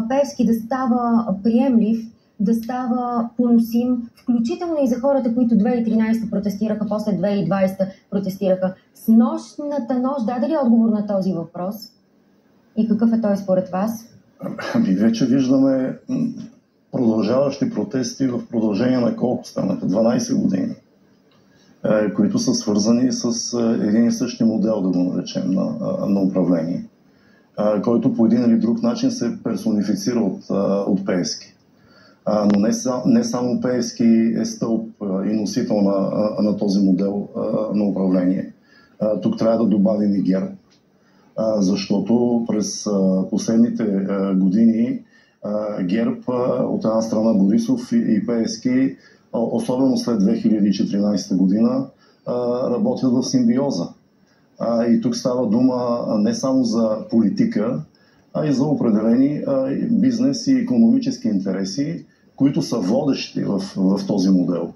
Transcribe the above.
Пеевски да става приемлив, да става поносим, включително и за хората, които 2013 протестираха, после 2020 протестираха. Снощната нощ даде ли отговор на този въпрос? И какъв е той според вас? Вече виждаме продължаващи протести в продължение на колко станаха? 12 години, които са свързани с един и същи модел, да го наречем, на управление, който по един или друг начин се персонифицира от Пеевски. Но не само Пеевски е стълб и носител на този модел на управление. Тук трябва да добавим и ГЕРБ, защото през последните години ГЕРБ, от една страна Борисов и Пеевски, особено след 2014 година, работят в симбиоза. И тук става дума не само за политика, а и за определени бизнес и икономически интереси, които са водещи в този модел.